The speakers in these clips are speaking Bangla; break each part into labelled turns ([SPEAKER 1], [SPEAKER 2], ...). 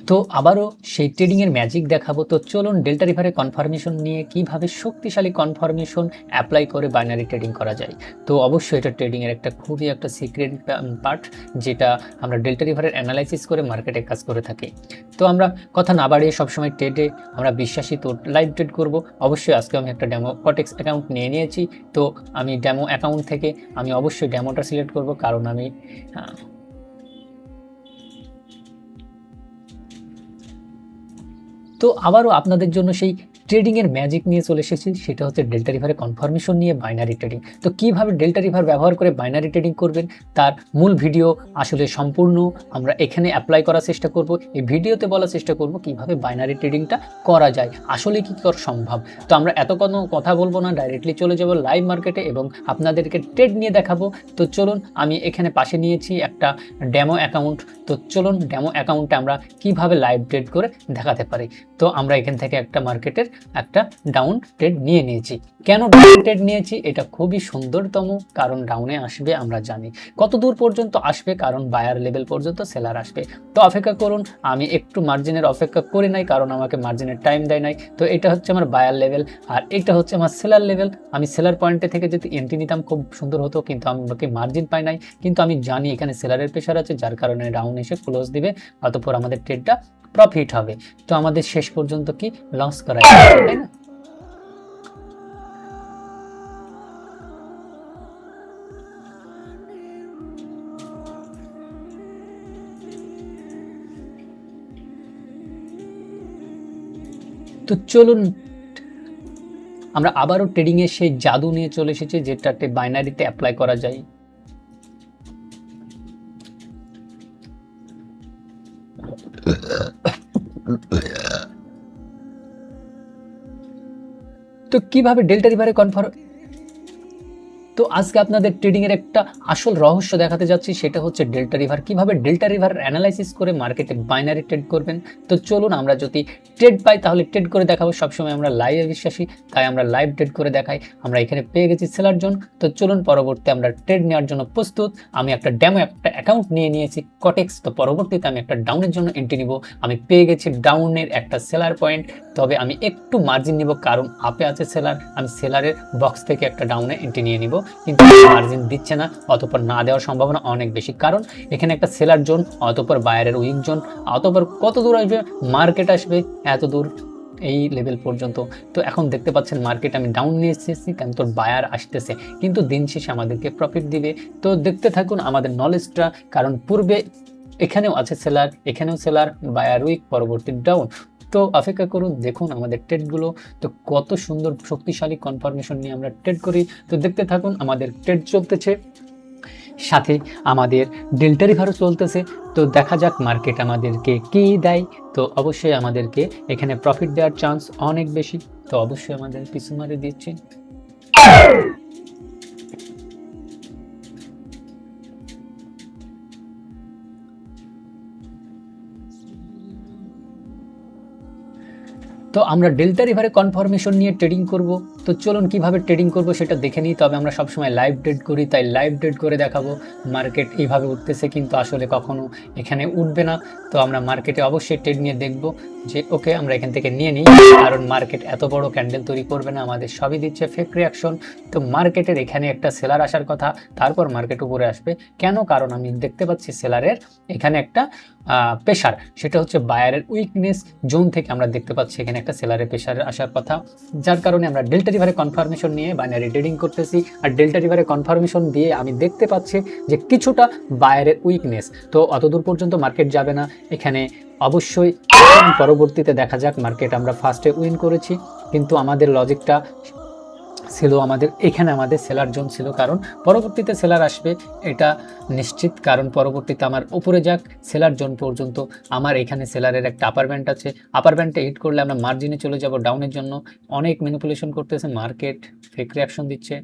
[SPEAKER 1] তো আবারও সেই ট্রেডিংয়ের ম্যাজিক দেখাবো। তো চলুন ডেল্টা রিভারে কনফার্মেশন নিয়ে কিভাবে শক্তিশালী কনফার্মেশন অ্যাপ্লাই করে বাইনারি ট্রেডিং করা যায়। তো অবশ্যই এটা ট্রেডিংয়ের একটা খুবই একটা সিক্রেট পার্ট, যেটা আমরা ডেল্টা রিভারের অ্যানালাইসিস করে মার্কেটে কাজ করে থাকি। তো আমরা কথা না বাড়িয়ে সবসময় ট্রেডে আমরা বিশ্বাসী, তো লাইভ ট্রেড করব। অবশ্যই আজকে আমি একটা ডেমো কটেক্স অ্যাকাউন্ট নিয়ে নিয়েছি। তো আমি ডেমো অ্যাকাউন্ট থেকে আমি অবশ্যই ডেমোটা সিলেক্ট করব, কারণ আমি তো আবারও আপনাদের জন্য সেই ট্রেডিংয়ের ম্যাজিক নিয়ে চলে এসেছি, সেটা হচ্ছে ডেল্টা রিভারে কনফার্মেশন নিয়ে বাইনারি ট্রেডিং। তো কিভাবে ডেল্টা রিভার ব্যবহার করে বাইনারি ট্রেডিং করবেন তার মূল ভিডিও আসলে সম্পূর্ণ আমরা এখানে অ্যাপ্লাই করার চেষ্টা করব। এই ভিডিওতে বলার চেষ্টা করব কিভাবে বাইনারি ট্রেডিংটা করা যায়, আসলে কি করা সম্ভব। তো আমরা এত কোনো কথা বলবো না, ডাইরেক্টলি চলে যাব লাইভ মার্কেটে এবং আপনাদেরকে ট্রেড নিয়ে দেখাবো। তো চলুন, আমি এখানে পাশে নিয়েছি একটা ডেমো অ্যাকাউন্ট। তো চলুন ডেমো অ্যাকাউন্টে আমরা কিভাবে লাইভ ট্রেড করে দেখাতে পারি। তো আমরা এখান থেকে একটা মার্কেটের একটা ডাউন ট্রেড নিয়ে নিয়েছি। কেন ডাউন ট্রেড নিয়েছি, এটা খুবই সুন্দরতম, কারণ ডাউনে আসবে আমরা জানি। কত দূর পর্যন্ত আসবে, কারণ বায়ার লেভেল পর্যন্ত সেলার আসবে। তো অপেক্ষা করুন, আমি একটু মার্জিনের অপেক্ষা করে নাই, কারণ আমাকে মার্জিনের টাইম দেয় নাই। তো এটা হচ্ছে আমার বায়ার লেভেল আর এটা হচ্ছে আমার সেলার লেভেল। আমি সেলার পয়েন্টে থেকে যদি এন্ট্রি নিতাম খুব সুন্দর হতো, কিন্তু আমাকে মার্জিন পাই নাই। কিন্তু আমি জানি এখানে সেলারের প্রেশার আছে, যার কারণে ডাউন এসে ক্লোজ দিবে, অতঃপর আমাদের ট্রেডটা প্রফিট হবে। তো আমাদের শেষ পর্যন্ত কি লস করা যায়, তাই না? তো চলুন আমরা আবারও ট্রেডিং এর সেই জাদু নিয়ে চলে এসেছি, যেটাতে বাইনারিতে অ্যাপ্লাই করা যায়। তো কিভাবে ডেল্টা রিভারে কনফার্ম, তো আজকে আপনাদের ট্রেডিংয়ের একটা আসল রহস্য দেখাতে যাচ্ছি, সেটা হচ্ছে ডেল্টা রিভার। কিভাবে ডেল্টা রিভার অ্যানালাইসিস করে মার্কেটে বাইনারি ট্রেড করবেন। তো চলুন, আমরা যদি ট্রেড পাই তাহলে ট্রেড করে দেখাবো। সবসময় আমরা লাইভে বিশ্বাসী, তাই আমরা লাইভ ট্রেড করে দেখাই। আমরা এখানে পেয়ে গেছি সেলার জোন। তো চলুন পরবর্তী আমরা ট্রেড নেওয়ার জন্য প্রস্তুত। আমি একটা ডেমো একটা অ্যাকাউন্ট নিয়ে নিয়েছি কটেক্স। তো পরবর্তীতে আমি একটা ডাউনের জন্য এন্ট্রি নিব। আমি পেয়ে গেছি ডাউনের একটা সেলার পয়েন্ট, তবে আমি একটু মার্জিন নিব, কারণ আপে আছে সেলার। আমি সেলারের বক্স থেকে একটা ডাউনে এন্ট্রি নিয়ে নিব, কিন্তু মার্জিন দিচ্ছে না, অতঃপর না দেওয়ার সম্ভাবনা অনেক বেশি, কারণ এখানে একটা সেলার জোন, অতঃপর বায়ারের উইক জোন, অতঃপর কত দূর আসবে মার্কেট, আসবে এত দূর এই লেভেল পর্যন্ত। তো এখন দেখতে পাচ্ছেন মার্কেট আমি ডাউন নিয়ে এসেছি, কারণ তোর বায়ার আসতেছে, কিন্তু দিন শেষে আমাদেরকে প্রফিট দিবে। তো দেখতে থাকুন আমাদের নলেজটা, কারণ পূর্বে এখানেও আছে সেলার, এখানেও সেলার, বায়ার উইক, পরবর্তী ডাউন। তো অপেক্ষা করুন, দেখুন আমাদের ট্রেডগুলো তো কত সুন্দর শক্তিশালী কনফার্মেশন নিয়ে আমরা ট্রেড করি। তো দেখতে থাকুন, আমাদের ট্রেড চলতেছে, সাথে আমাদের ডেল্টা রিভারও চলতেছে। তো দেখা যাক মার্কেট আমাদেরকে কি দেয়। তো অবশ্যই আমাদেরকে এখানে প্রফিট দেওয়ার চান্স অনেক বেশি। তো অবশ্যই আমাদের পিছু মারে দিচ্ছি। তো আমরা ডেল্টা রিভারে কনফার্মেশন নিয়ে ট্রেডিং করব। তো চলুন কিভাবে ট্রেডিং করব সেটা দেখে নিই। তবে আমরা সবসময় লাইভ ট্রেড করি, তাই লাইভ ট্রেড করে দেখাবো। মার্কেট এইভাবে উঠতেছে, কিন্তু আসলে কখনো এখানে উঠবে না। তো আমরা মার্কেটে অবশ্যই ট্রেড নিয়ে দেখব যে ওকে আমরা এখান থেকে নিয়ে নিই, কারণ মার্কেট এত বড় ক্যান্ডেল তৈরি করবে না, আমাদের সবই দিচ্ছে ফেক রিয়াকশন। তো মার্কেটের এখানে একটা সেলার আসার কথা, তারপর মার্কেট উপরে আসবে। কেন? কারণ আমি দেখতে পাচ্ছি সেলারের এখানে একটা প্রেশার, সেটা হচ্ছে বায়ারের উইকনেস জোন থেকে আমরা দেখতে পাচ্ছি এখানে একটা সেলারের প্রেশার আসার কথা, যার কারণে আমরা ডেল্টা রিভারে কনফার্মেশন নিয়ে বাইনারি ট্রেডিং করতেছি। আর ডেল্টা রিভারে কনফার্মেশন দিয়ে আমি দেখতে পাচ্ছি যে কিছুটা বায়ারের উইকনেস, তো অতদূর পর্যন্ত মার্কেট যাবে না এখানে। অবশ্যই পরবর্তীতে দেখা যাক, মার্কেট আমরা ফার্স্টে উইন করেছি, কিন্তু আমাদের লজিকটা ছিল আমাদের এখানে আমাদের সেলার জোন ছিল, কারণ পরবর্তীতে সেলার আসবে এটা নিশ্চিত। কারণ পরবর্তীতে আমার উপরে যাক সেলার জোন পর্যন্ত, আমার এখানে সেলারের একটা আপার ব্যান্ড আছে, আপার ব্যান্ডটা হিট করলে আমরা মার্জিনে চলে যাব ডাউনের জন্য। অনেক ম্যানিপুলেশন করতেছে মার্কেট, ফেক রিয়াকশন দিচ্ছে।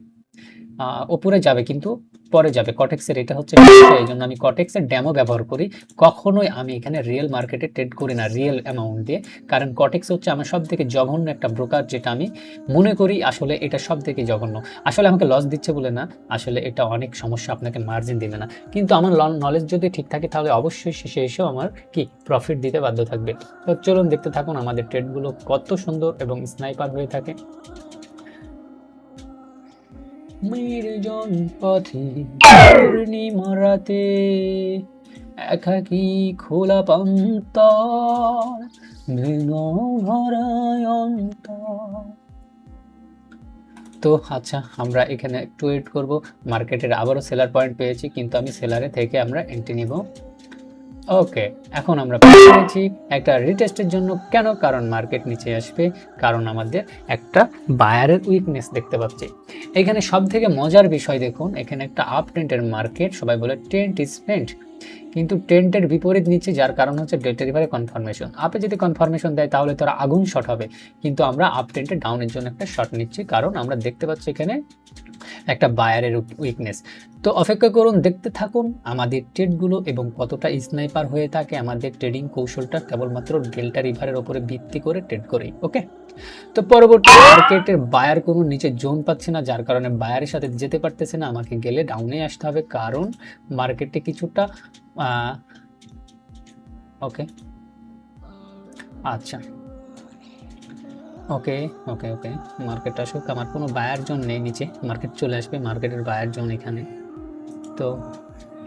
[SPEAKER 1] উপরে যাবে কিন্তু পরে যাবে। কটেক্সের এটা হচ্ছে এই জন্য আমি কটেক্সের ড্যামো ব্যবহার করি। কখনোই আমি এখানে রিয়েল মার্কেটে ট্রেড করি না রিয়েল অ্যামাউন্ট দিয়ে, কারণ কটেক্স হচ্ছে আমার সব থেকে জঘন্য একটা ব্রোকার, যেটা আমি মনে করি আসলে এটা সব থেকে জঘন্য। আসলে আমাকে লস দিচ্ছে বলে না, আসলে এটা অনেক সমস্যা, আপনাকে মার্জিন দিবে না, কিন্তু আমার নলেজ যদি ঠিক থাকে তাহলে অবশ্যই শেষে এসেও আমার কি প্রফিট দিতে বাধ্য থাকবে। তো চলুন দেখতে থাকুন আমাদের ট্রেডগুলো কত সুন্দর এবং স্নাইপার হয়ে থাকে। নির্জন পথে পূর্ণিমা রাতে একাকী খোলা পান্তর মৃগ ভরায় অন্তর। তো আচ্ছা, আমরা এখানে একটু ওয়েট করবো। মার্কেটের আবারও সেলার পয়েন্ট পেয়েছি, কিন্তু আমি সেলারে থেকে আমরা এন্ট্রি নিব। ওকে, এখন আমরা পেয়েছি একটা রিটেস্টের জন্য। কেন? কারণ মার্কেট নিচে আসবে, কারণ আমাদের একটা বায়ারের উইকনেস দেখতে পাচ্ছি। এখানে সব থেকে মজার বিষয় দেখুন, এখানে একটা আপ ট্রেন্ডের মার্কেট, সবাই বলে ট্রেন্ড ইজ ফ্রেন্ড, কিন্তু ট্রেন্ডের বিপরীত নিচ্ছে, যার কারণ হচ্ছে ডেল্টা রিভারে কনফার্মেশন। আপে যদি কনফার্মেশন দেয় তাহলে তোরা আগুন শট হবে, কিন্তু আমরা আপ ট্রেন্ডে ডাউনের জন্য একটা শট নিচ্ছি, কারণ আমরা দেখতে পাচ্ছি এখানে একটা বায়ারের উইকনেস। তো অপেক্ষা করুন, দেখতে থাকুন আমাদের ট্রেডগুলো এবং কতটা স্নাইপার হয়ে থাকে আমাদের ট্রেডিং কৌশলটা কেবলমাত্র ডেল্টা রিভারের উপরে ভিত্তি করে ট্রেড করি। ওকে, তো পরবর্তী মার্কেটের বায়ার কোনো নিচে জোন পাচ্ছে না, যার কারণে বায়ারের সাথে যেতে পারতেছে না, আমাকে গেলে ডাউনে আসতে হবে, কারণ মার্কেটে কিছুটা ওকে আচ্ছা ওকে ওকে ওকে মার্কেট আসুক, আমার কোনো বায়ার জোন নেই নিচে, মার্কেট চলে আসবে, মার্কেটের বায়ার জোন এখানে, তো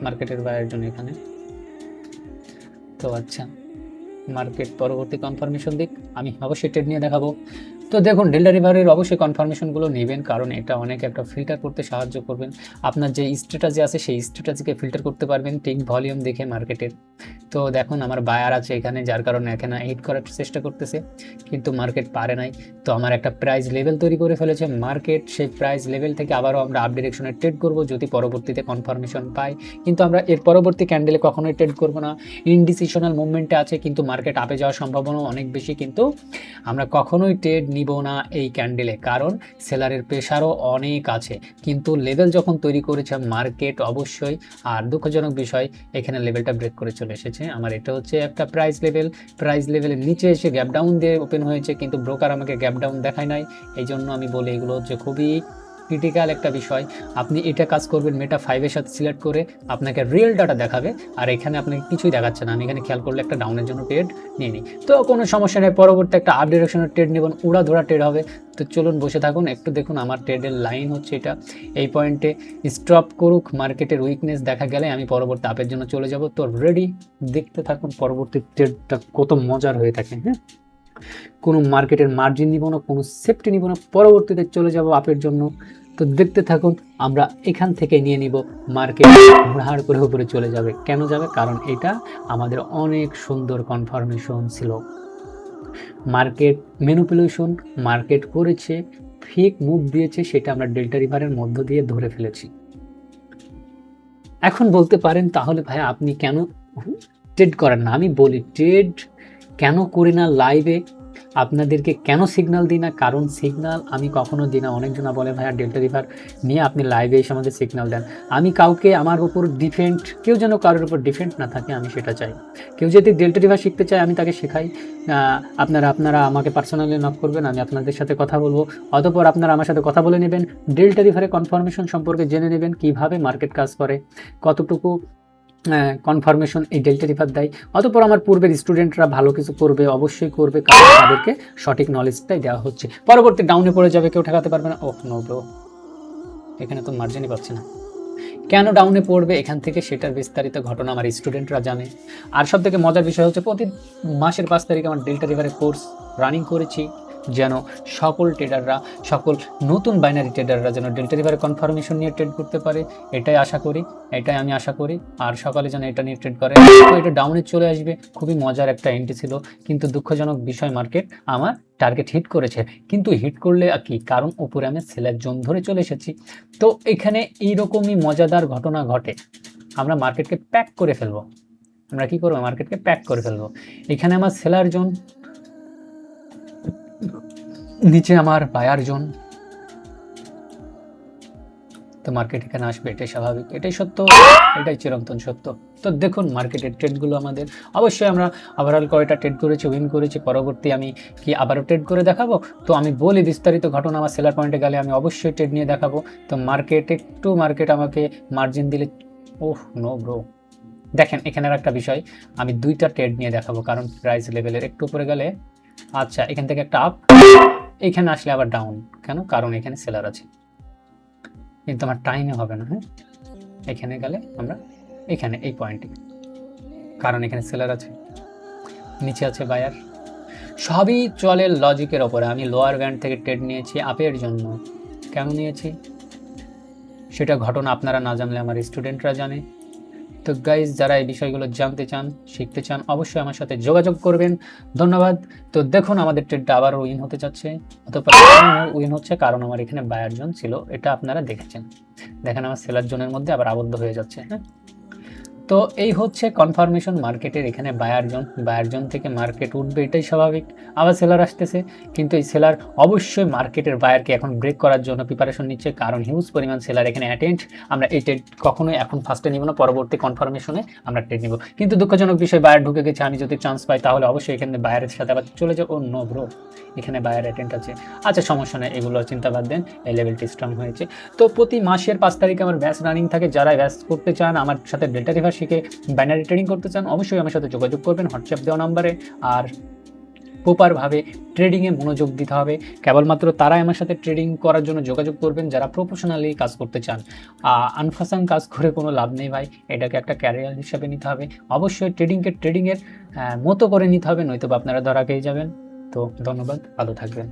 [SPEAKER 1] মার্কেটের বায়ার জোন এখানে। তো আচ্ছা, মার্কেট পরবর্তী কনফার্মেশন দিক, আমি অবশ্যই ট্রেড নিয়ে দেখাবো। তো দেখুন, ডেল্টা রিভারের অবশ্যই কনফার্মেশনগুলো নেবেন, কারণ এটা অনেক একটা ফিল্টার করতে সাহায্য করবেন। আপনার যে স্ট্র্যাটেজি আছে সেই স্ট্র্যাটেজিকে ফিল্টার করতে পারবেন ঠিক ভলিউম দেখে মার্কেটের। তো দেখুন আমার বায়ার আছে এখানে, যার কারণে এখানে হিট করার চেষ্টা করতেছে, কিন্তু মার্কেট পারে নাই। তো আমার একটা প্রাইস লেভেল তৈরি করে ফেলেছে মার্কেট, সেই প্রাইস লেভেল থেকে আবারও আমরা আপ ডিরেকশনে ট্রেড করব যদি পরবর্তীতে কনফার্মেশন পাই, কিন্তু আমরা এর পরবর্তী ক্যান্ডেলে কখনোই ট্রেড করব না। ইনডিসিশনাল মুভমেন্টে আছে, কিন্তু মার্কেট আপে যাওয়ার সম্ভাবনা অনেক বেশি, কিন্তু আমরা কখনোই ট্রেড নিব না এই ক্যান্ডেলে, কারণ সেলারের প্রেশারও অনেক আছে। কিন্তু লেভেল যখন তৈরি করেছে মার্কেট অবশ্যই, আর দুঃখজনক বিষয় এখানে লেভেলটা ব্রেক করে চলে এসেছে। আমার এটা হচ্ছে একটা প্রাইস লেভেলের নিচে এসে গ্যাপ ডাউন দিয়ে ওপেন হয়েছে, কিন্তু ব্রোকার আমাকে গ্যাপ ডাউন দেখায় নাই। এই জন্য আমি বলি এগুলো হচ্ছে খুবই ক্রিটিক্যাল একটা বিষয়। আপনি এটা কাজ করবেন মেটা 5-এর সাথে সিলেক্ট করে, আপনাকে রিয়েল ডাটা দেখাবে, আর এখানে আপনাকে কিছুই দেখাচ্ছে না। আমি এখানে খেয়াল করলে একটা ডাউনের জন্য ট্রেড নিয়ে নিই, তো কোনো সমস্যা নেই, পরবর্তী একটা আপ ডিরেকশনের ট্রেড নেবেন, উড়াধুরা ট্রেড হবে। তো চলুন বসে থাকুন, একটু দেখুন আমার ট্রেডের লাইন হচ্ছে এটা, এই পয়েন্টে স্টপ করুক, মার্কেটের উইকনেস দেখা গেলে আমি পরবর্তী আপের জন্য চলে যাব। তো রেডি, দেখতে থাকুন পরবর্তী ট্রেডটা কত মজার হয়ে থাকে। হ্যাঁ, কোনো মার্কেটের মার্জিন নিব না, কোনো সেফটি নিব না, পরবর্তীতে চলে যাব আপের জন্য। তো দেখতে থাকুন, আমরা এখান থেকে নিয়ে নিব, মার্কেট হুড়হাড় করে উপরে চলে যাবে। কেন যাবে? কারণ এটা আমাদের অনেক সুন্দর কনফার্মেশন ছিল। মার্কেট ম্যানিপুলেশন মার্কেট করেছে, ফেক মুভ দিয়েছে, সেটা আমরা ডেল্টা রিভারের মধ্য দিয়ে ধরে ফেলেছি। এখন বলতে পারেন তাহলে ভাই আপনি কেন ট্রেড করেন না? আমি বলি ট্রেড কেন করি না লাইভে, আপনাদেরকে কেন সিগন্যাল দিই না, কারণ সিগন্যাল আমি কখনো দিই না। অনেকজনা বলে ভাইয়া ডেল্টা রিভার নিয়ে আপনি লাইভে এসে আমাদের সিগন্যাল দেন। আমি কাউকে আমার উপর ডিফেন্ড, কেউ যেন কারোর উপর ডিফেন্ড না থাকে, আমি সেটা চাই। কেউ যদি ডেল্টা রিভার শিখতে চায় আমি তাকে শেখাই। আপনারা আমাকে পার্সোনালি নক করবেন, আমি আপনাদের সাথে কথা বলবো, অতঃপর আপনারা আমার সাথে কথা বলে নেবেন, ডেল্টা রিভারের কনফার্মেশন সম্পর্কে জেনে নেবেন, কিভাবে মার্কেট কাজ করে, কতটুকু কনফার্মেশন এই ডেল্টা রিভার দেয়। অতঃপর আমার পূর্বের স্টুডেন্টরা ভালো কিছু করবে, অবশ্যই করবে, কারণ তাদেরকে সঠিক নলেজটাই দেওয়া হচ্ছে। পরবর্তী ডাউনে পড়ে যাবে, কেউ ঠেকাতে পারবে না। ওহ নো ব্রো, এখানে তো মার্জিনই পাচ্ছে না। কেন ডাউনে পড়বে এখান থেকে সেটার বিস্তারিত ঘটনা আমার স্টুডেন্টরা জানে। আর সব থেকে মজার বিষয় হচ্ছে প্রতি মাসের 5 তারিখে আমার ডেল্টা রিভারের কোর্স রানিং করেছি, যেন সকল ট্রেডাররা, সকল নতুন বাইনারি ট্রেডাররা যেন ডেল্টা রিভারের কনফার্মেশন নিয়ে ট্রেড করতে পারে, এটাই আশা করি, এটাই আমি আশা করি। আর সকালে যেন এটা নিয়ে ট্রেড করে। তো এটা ডাউনে চলে আসবে, খুবই মজার একটা এন্ট্রি ছিল, কিন্তু দুঃখজনক বিষয় মার্কেট আমার টার্গেট হিট করেছে, কিন্তু হিট করলে কি, কারণ উপরে আমি সেলার জোন ধরে চলে এসেছি। তো এখানে এইরকমই মজাদার ঘটনা ঘটে, আমরা মার্কেটকে প্যাক করে ফেলবো। আমরা কি করবো? মার্কেটকে প্যাক করে ফেলবো। এখানে আমার সেলার জোন, নিচে আমার বায়ার জোন, তো মার্কেট এখানে আসবে, এটাই স্বাভাবিক, এটাই সত্য, এটাই চিরন্তন সত্য। তো দেখুন মার্কেটের ট্রেডগুলো আমাদের, অবশ্যই আমরা ওভারঅল কয়টা ট্রেড করেছি, উইন করেছি, পরবর্তী আমি কি আবারও ট্রেড করে দেখাবো। তো আমি বলি বিস্তারিত ঘটনা, আমার সেলার পয়েন্টে গেলে আমি অবশ্যই ট্রেড নিয়ে দেখাবো। তো মার্কেট আমাকে মার্জিন দিলে, ওহ নো ব্রো, দেখেন এখানের একটা বিষয়, আমি 2টা ট্রেড নিয়ে দেখাবো, কারণ প্রাইস লেভেলের একটু উপরে গেলে, আচ্ছা এখান থেকে একটা আপ, এখানে আসলে আবার ডাউন, কেন? কারণ এখানে সেলার আছে, কিন্তু আমার টাইমে হবে না। হ্যাঁ, এখানে গেলে আমরা এখানে এই পয়েন্টে, কারণ এখানে সেলার আছে, নিচে আছে বায়ার, সবই চলে লজিকের ওপরে। আমি লোয়ার ব্যান্ড থেকে ট্রেড নিয়েছি আপের জন্য, কেন নিয়েছি সেটা ঘটনা আপনারা না জানলে আমার স্টুডেন্টরা জানে। তো গাইজ, যারা এই বিষয়গুলো জানতে চান, শিখতে চান, অবশ্যই আমার সাথে যোগাযোগ করবেন। ধন্যবাদ। তো দেখুন আমাদের ট্রেডটা আবারও উইন হতে যাচ্ছে, অথবা উইন হচ্ছে, কারণ আমার এখানে বায়ার জোন ছিল, এটা আপনারা দেখেছেন। দেখেন আমার সেলার জোনের মধ্যে আবার আবদ্ধ হয়ে যাচ্ছে। হ্যাঁ, তো এই হচ্ছে কনফার্মেশন মার্কেটের, এখানে বায়ার জোন থেকে মার্কেট উঠবে, এটাই স্বাভাবিক। আবার সেলার আসতেছে, কিন্তু এই সেলার অবশ্যই মার্কেটের বায়ারকে এখন ব্রেক করার জন্য প্রিপারেশন নিচ্ছে, কারণ হিউজ পরিমাণ সেলার এখানে অ্যাটেন্ড। আমরা এই ট্রেড কখনোই এখন ফার্স্টে নিব না, পরবর্তী কনফার্মেশনে আমরা ট্রেড নিব। কিন্তু দুঃখজনক বিষয়, বায়ার ঢুকে গেছে, আমি যদি চান্স পাই তাহলে অবশ্যই এখানে বায়ারের সাথে আবার চলে যাবো। নো ব্রো, এখানে বায়ার অ্যাটেন্ড আছে, আচ্ছা সমস্যা নেই, এগুলো চিন্তা বাদ দেন, এই লেভেলটি স্ট্রং হয়েছে। তো প্রতি মাসের 5 তারিখে আমার ব্যাচ রানিং থাকে, যারা ব্যাচ করতে চান, আমার সাথে ডেল্টা রিভার শিখে বাইনারি ট্রেডিং করতে চান, অবশ্যই আমার সাথে যোগাযোগ করবেন হোয়াটসঅ্যাপ দেওয়া নাম্বারে। আর প্রপারভাবে ট্রেডিংয়ে মনোযোগ দিতে হবে, কেবলমাত্র তারাই আমার সাথে ট্রেডিং করার জন্য যোগাযোগ করবেন যারা প্রফেশনালি কাজ করতে চান। আনফাসাং কাজ করে কোনো লাভ নেই ভাই, এটাকে একটা ক্যারিয়ার হিসাবে নিতে হবে। অবশ্যই ট্রেডিংয়ের মতো করে নিতে হবে, নয়তো আপনারা ধরা খেয়ে যাবেন। তো ধন্যবাদ, ভালো থাকবেন।